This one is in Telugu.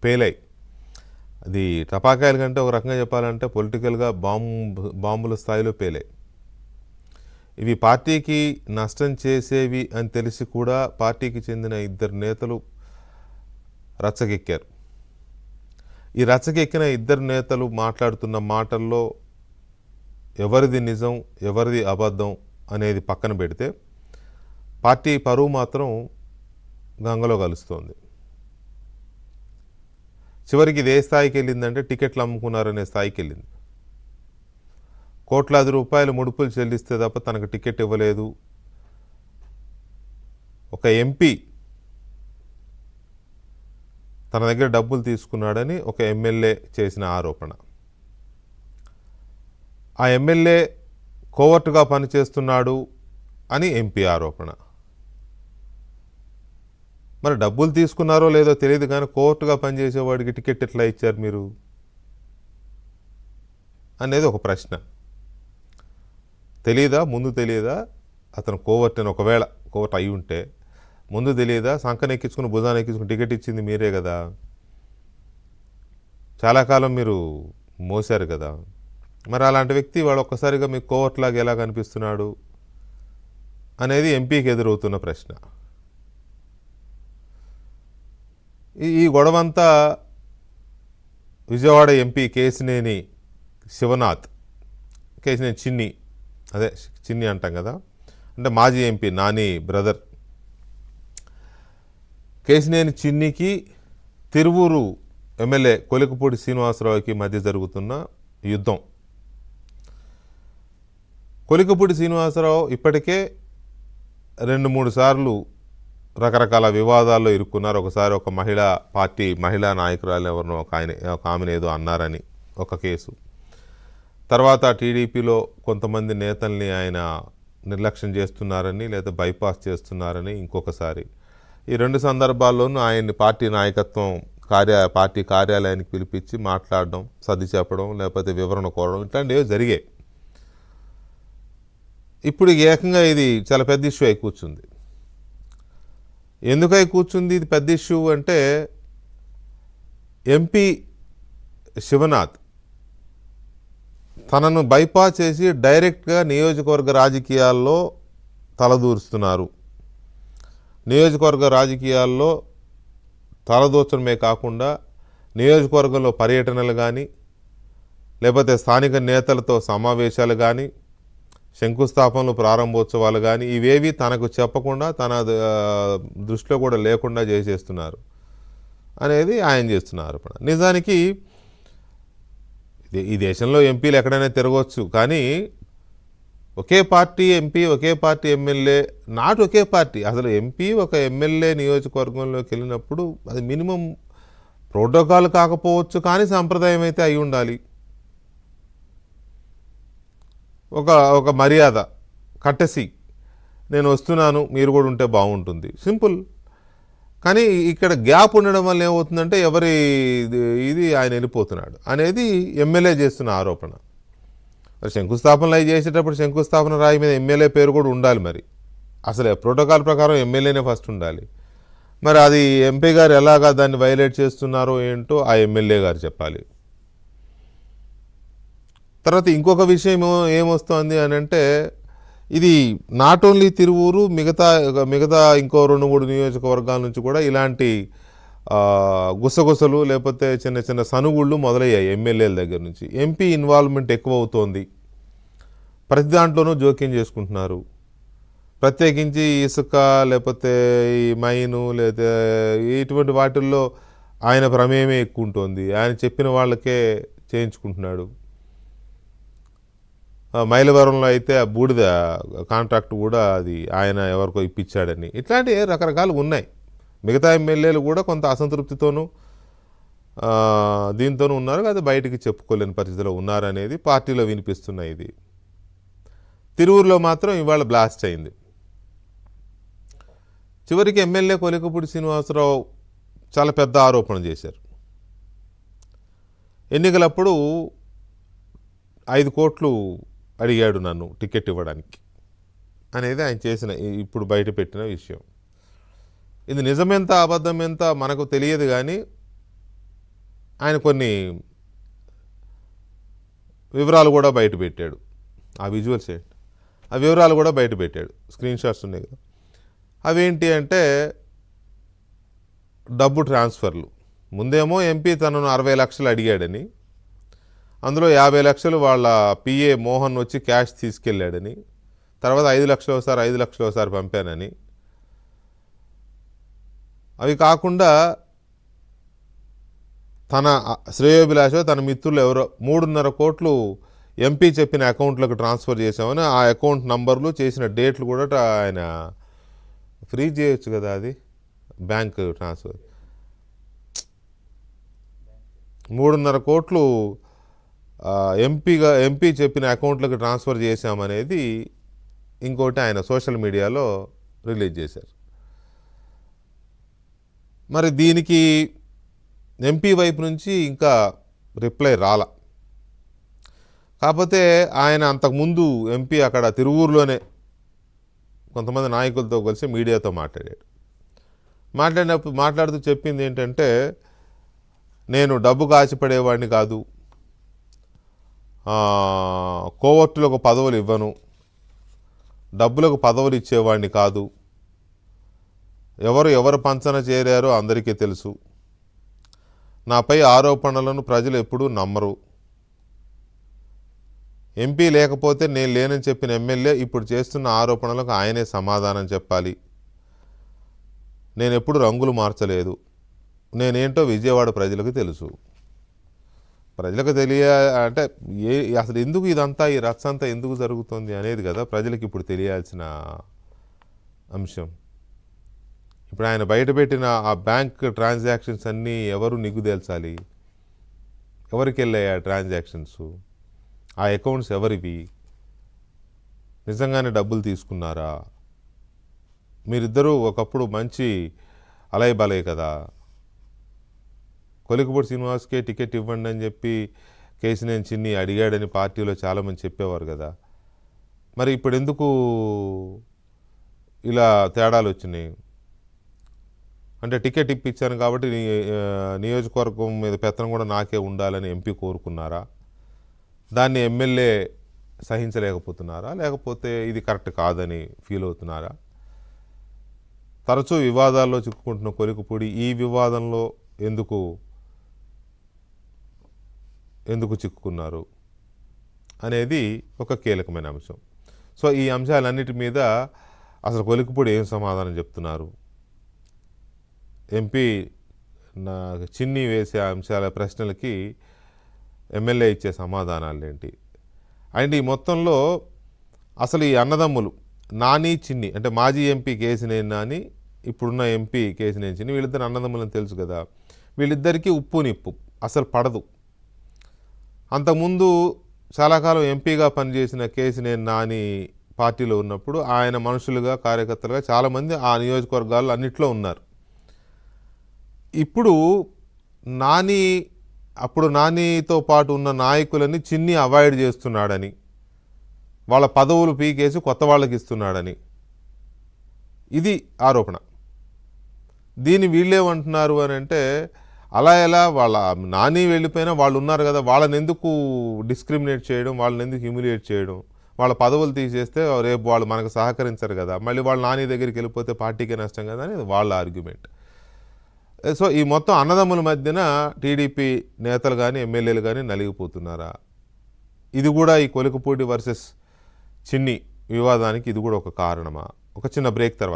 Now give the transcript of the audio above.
పేలాయి. అది టపాకాయల కంటే ఒక రకంగా చెప్పాలంటే పొలిటికల్గా బాంబుల స్థాయిలో పేలాయి. ఇవి పార్టీకి నష్టం చేసేవి అని తెలిసి కూడా పార్టీకి చెందిన 2 నేతలు రచ్చకెక్కారు. ఈ రచ్చకెక్కిన 2 నేతలు మాట్లాడుతున్న మాటల్లో ఎవరిది నిజం ఎవరిది అబద్ధం అనేది పక్కన పెడితే పార్టీ పరువు మాత్రం గంగలో కలుస్తోంది. చివరికి ఇది ఏ స్థాయికి వెళ్ళిందంటే టికెట్లు అమ్ముకున్నారనే స్థాయికి వెళ్ళింది. కోట్లాది రూపాయలు ముడుపులు చెల్లిస్తే తప్ప తనకు టికెట్ ఇవ్వలేదు. ఒక ఎంపీ తన దగ్గర డబ్బులు తీసుకున్నాడని ఒక ఎమ్మెల్యే చేసిన ఆరోపణ. ఆ ఎమ్మెల్యే కోవర్టుగా పనిచేస్తున్నాడు అని ఎంపీ ఆరోపణ. మరి డబ్బులు తీసుకున్నారో లేదో తెలియదు కానీ కోవర్టుగా పనిచేసేవాడికి టికెట్ ఎట్లా ఇచ్చారు మీరు అనేది ఒక ప్రశ్న. తెలియదా? ముందు తెలియదా అతను కోవర్ట్ అని? ఒకవేళ కోవర్ట్ అయి ఉంటే ముందు తెలియదా? సంకన ఎక్కించుకుని భుజాన్ని ఎక్కించుకుని టికెట్ ఇచ్చింది మీరే కదా, చాలా కాలం మీరు మోసారు కదా. మరి అలాంటి వ్యక్తి వాడు ఒక్కసారిగా మీకు కోవర్ట్ లాగా ఎలా కనిపిస్తున్నాడు అనేది ఎంపీకి ఎదురవుతున్న ప్రశ్న. ఈ గొడవంతా విజయవాడ ఎంపీ కేశినేని శివనాథ్, కేశినేని చిన్ని, అదే చిన్ని అంటాం కదా, అంటే మాజీ ఎంపీ నాని బ్రదర్, కేశినేని చిన్నికి తిరువూరు ఎమ్మెల్యే కొలికపూడి శ్రీనివాసరావుకి మధ్య జరుగుతున్న యుద్ధం. కొలికపూడి శ్రీనివాసరావు ఇప్పటికే 2-3 సార్లు రకరకాల వివాదాల్లో ఇరుక్కున్నారు. ఒకసారి ఒక మహిళా నాయకురాలు ఎవరినో ఒక ఆమెను ఏదో అన్నారని ఒక కేసు. తర్వాత టీడీపీలో కొంతమంది నేతల్ని ఆయన నిర్లక్ష్యం చేస్తున్నారని లేదా బైపాస్ చేస్తున్నారని ఇంకొకసారి. ఈ 2 సందర్భాల్లోనూ ఆయన్ని పార్టీ నాయకత్వం పార్టీ కార్యాలయానికి పిలిపించి మాట్లాడడం, సర్ది చెప్పడం, లేకపోతే వివరణ కోరడం ఇట్లాంటివి జరిగాయి. ఇప్పుడు ఏకంగా ఇది చాలా పెద్ద ఇష్యూ అయి కూర్చుంది. ఎందుకై కూర్చుంది ఇది పెద్ద ఇష్యూ అంటే, ఎంపీ శివనాథ్ తనను బైపాస్ చేసి డైరెక్ట్గా నియోజకవర్గ రాజకీయాల్లో తలదూరుస్తున్నారు. నియోజకవర్గ రాజకీయాల్లో తలదూర్చడమే కాకుండా నియోజకవర్గంలో పర్యటనలు కానీ, లేకపోతే స్థానిక నేతలతో సమావేశాలు కానీ, శంకుస్థాపనలు, ప్రారంభోత్సవాలు కానీ ఇవేవి తనకు చెప్పకుండా తన దృష్టిలో కూడా లేకుండా చేసేస్తున్నారు అనేది ఆయన చేస్తున్నారు. నిజానికి ఈ దేశంలో ఎంపీలు ఎక్కడైనా తిరగవచ్చు, కానీ ఒకే పార్టీ ఎంపీ ఒకే పార్టీ ఎమ్మెల్యే నాట్ ఒకే పార్టీ. అసలు ఎంపీ ఒక ఎమ్మెల్యే నియోజకవర్గంలోకి వెళ్ళినప్పుడు అది మినిమం ప్రోటోకాల్ కాకపోవచ్చు, కానీ సాంప్రదాయం అయితే అయి ఉండాలి. ఒక మర్యాద, కట్టసి, నేను వస్తున్నాను మీరు కూడా ఉంటే బాగుంటుంది, సింపుల్. కానీ ఇక్కడ గ్యాప్ ఉండడం వల్ల ఏమవుతుందంటే ఇది ఆయన వెళ్ళిపోతున్నాడు అనేది ఎమ్మెల్యే చేస్తున్న ఆరోపణ. శంకుస్థాపనలు అవి చేసేటప్పుడు శంకుస్థాపన రాయి మీద ఎమ్మెల్యే పేరు కూడా ఉండాలి. మరి అసలు ప్రోటోకాల్ ప్రకారం ఎమ్మెల్యేనే ఫస్ట్ ఉండాలి. మరి అది ఎంపీ గారు ఎలాగా దాన్ని వైలేట్ చేస్తున్నారో ఏంటో ఆ ఎమ్మెల్యే గారు చెప్పాలి. తర్వాత ఇంకొక విషయం ఏమొస్తుంది అని అంటే, ఇది నాట్ ఓన్లీ తిరువూరు, మిగతా ఇంకో 2-3 నియోజకవర్గాల నుంచి కూడా ఇలాంటి గుసగుసలు లేకపోతే చిన్న చిన్న సనుగుళ్ళు మొదలయ్యాయి ఎమ్మెల్యేల దగ్గర నుంచి. ఎంపీ ఇన్వాల్వ్మెంట్ ఎక్కువ అవుతోంది, ప్రతి దాంట్లోనూ జోక్యం చేసుకుంటున్నారు. ప్రత్యేకించి ఇసుక లేకపోతే ఈ మైను లేదా ఇటువంటి వాటిల్లో ఆయన ప్రమేయమే ఎక్కువ ఉంటుంది. ఆయన చెప్పిన వాళ్ళకే చేయించుకుంటున్నాడు. మైలవరంలో అయితే ఆ బూడిద కాంట్రాక్ట్ కూడా అది ఆయన ఎవరికో ఇప్పించాడని, ఇట్లాంటివి రకరకాలు ఉన్నాయి. మిగతా ఎమ్మెల్యేలు కూడా కొంత అసంతృప్తితోనూ దీంతోనూ ఉన్నారు, అది బయటికి చెప్పుకోలేని పరిస్థితిలో ఉన్నారనేది పార్టీలో వినిపిస్తున్నాయి. ఇది తిరువూరులో మాత్రం ఇవాళ బ్లాస్ట్ అయింది. చివరికి ఎమ్మెల్యే కొలికపూడి శ్రీనివాసరావు చాలా పెద్ద ఆరోపణ చేశారు. ఎన్నికలప్పుడు 5 కోట్లు అడిగాడు నన్ను టికెట్ ఇవ్వడానికి అనేది ఆయన చేసిన ఇప్పుడు బయట పెట్టిన విషయం. ఇది నిజమెంత అబద్ధం ఎంత మనకు తెలియదు, కానీ ఆయన కొన్ని వివరాలు కూడా బయటపెట్టాడు. ఆ విజువల్స్ ఏంటి, ఆ వివరాలు కూడా బయటపెట్టాడు, స్క్రీన్ షాట్స్ ఉన్నాయి కదా. అవేంటి అంటే డబ్బు ట్రాన్స్ఫర్లు. ముందేమో ఎంపీ తనను 60 లక్షలు అడిగాడని, అందులో 50 లక్షలు వాళ్ళ పిఏ మోహన్ వచ్చి క్యాష్ తీసుకెళ్ళాడని, తర్వాత 5 లక్షలు ఒకసారి 5 లక్షలు ఒకసారి పంపానని. అవి కాకుండా తన శ్రేయోభిలాషో తన మిత్రులు ఎవరో 3.5 కోట్లు ఎంపీ చెప్పిన అకౌంట్లకు ట్రాన్స్ఫర్ చేసామని ఆ అకౌంట్ నంబర్లు, చేసిన డేట్లు కూడా ఆయన ఫ్రీజ్ చేయొచ్చు కదా. అది బ్యాంక్ ట్రాన్స్ఫర్ 3.5 కోట్లు ఎంపీ చెప్పిన అకౌంట్లకు ట్రాన్స్ఫర్ చేశామనేది ఇంకోటి ఆయన సోషల్ మీడియాలో రిలీజ్ చేశారు. మరి దీనికి ఎంపీ వైపు నుంచి ఇంకా రిప్లై రాలా. కాకపోతే ఆయన అంతకుముందు ఎంపీ అక్కడ తిరువూరులోనే కొంతమంది నాయకులతో కలిసి మీడియాతో మాట్లాడాడు. మాట్లాడుతూ చెప్పింది ఏంటంటే, నేను డబ్బుకు ఆశపడేవాడిని కాదు, కోవర్టులకు పదవులు ఇవ్వను, డబ్బులకు పదవులు ఇచ్చేవాడిని కాదు, ఎవరు పంచన చేరారో అందరికీ తెలుసు, నాపై ఆరోపణలను ప్రజలు ఎప్పుడూ నమ్మరు, ఎంపీ లేకపోతే నేను లేనని చెప్పిన ఎమ్మెల్యే ఇప్పుడు చేస్తున్న ఆరోపణలకు ఆయనే సమాధానం చెప్పాలి, నేను ఎప్పుడు రంగులు మార్చలేదు, నేనేంటో విజయవాడ ప్రజలకు తెలుసు. ప్రజలకు అంటే అసలు ఎందుకు ఇదంతా, ఈ రచ్చ అంతా ఎందుకు జరుగుతుంది అనేది కదా ప్రజలకు ఇప్పుడు తెలియాల్సిన అంశం. ఇప్పుడు ఆయన బయటపెట్టిన ఆ బ్యాంక్ ట్రాన్సాక్షన్స్ అన్నీ ఎవరు నిగ్గుదేల్చాలి, ఎవరికి వెళ్ళాయి ఆ ట్రాన్సాక్షన్స్, ఆ అకౌంట్స్ ఎవరివి, నిజంగానే డబ్బులు తీసుకున్నారా, మీరిద్దరూ ఒకప్పుడు మంచి అలయబలే కదా, కొలికపూడి శ్రీనివాస్కే టికెట్ ఇవ్వండి అని చెప్పి కేశినేని చిన్ని అడిగాడని పార్టీలో చాలామంది చెప్పేవారు కదా. మరి ఇప్పుడు ఎందుకు ఇలా తేడాలు వచ్చినాయి అంటే, టికెట్ ఇప్పించాను కాబట్టి నియోజకవర్గం మీద పెత్తనం కూడా నాకే ఉండాలని ఎంపీ కోరుకున్నారా, దాన్ని ఎమ్మెల్యే సహించలేకపోతున్నారా, లేకపోతే ఇది కరెక్ట్ కాదని ఫీల్ అవుతున్నారా? తరచూ వివాదాల్లో చిక్కుకుంటున్న కొలికపూడి ఈ వివాదంలో ఎందుకు చిక్కుకున్నారు అనేది ఒక కీలకమైన అంశం. సో ఈ అంశాలన్నిటి మీద అసలు కొలికపూడి ఏం సమాధానం చెప్తున్నారు, ఎంపీ చిన్ని వేసే అంశాల ప్రశ్నలకి ఎమ్మెల్యే ఇచ్చే సమాధానాలు ఏంటి, అండ్ ఈ మొత్తంలో అసలు ఈ అన్నదమ్ములు నాని చిన్ని అంటే మాజీ ఎంపీ కేశినేని నాని, ఇప్పుడున్న ఎంపీ కేశినేని చిన్ని, వీళ్ళిద్దరు అన్నదమ్ములని తెలుసు కదా. వీళ్ళిద్దరికీ ఉప్పు నిప్పు అసలు పడదు. అంతకుముందు చాలా కాలం ఎంపీగా పనిచేసిన కేశినేని నాని పార్టీలో ఉన్నప్పుడు ఆయన మనుషులుగా, కార్యకర్తలుగా చాలామంది ఆ నియోజకవర్గాల్లో అన్నిట్లో ఉన్నారు. ఇప్పుడు అప్పుడు నానితో పాటు ఉన్న నాయకులని చిన్ని అవాయిడ్ చేస్తున్నాడని, వాళ్ళ పదవులు పీకేసి కొత్త వాళ్ళకి ఇస్తున్నాడని ఇది ఆరోపణ. దీన్ని వీళ్ళేమంటున్నారు అని అంటే, అలా ఎలా వాళ్ళ నాని వెళ్ళిపోయినా వాళ్ళు ఉన్నారు కదా, వాళ్ళని ఎందుకు డిస్క్రిమినేట్ చేయడం, వాళ్ళని ఎందుకు హ్యూమిలియేట్ చేయడం, వాళ్ళ పదవులు తీసేస్తే రేపు వాళ్ళు మనకు సహకరించరు కదా, మళ్ళీ వాళ్ళు నాని దగ్గరికి వెళ్ళిపోతే పార్టీకే నష్టం కదా అనేది వాళ్ళ ఆర్గ్యుమెంట్. సో ఈ మొత్తం అన్నదమ్ముల మధ్యన టీడీపీ నేతలు కానీ ఎమ్మెల్యేలు కానీ నలిగిపోతున్నారా, ఇది కూడా ఈ కొలికపూడి వర్సెస్ చిన్ని వివాదానికి ఇది కూడా ఒక కారణమా? ఒక చిన్న బ్రేక్ తర్వాత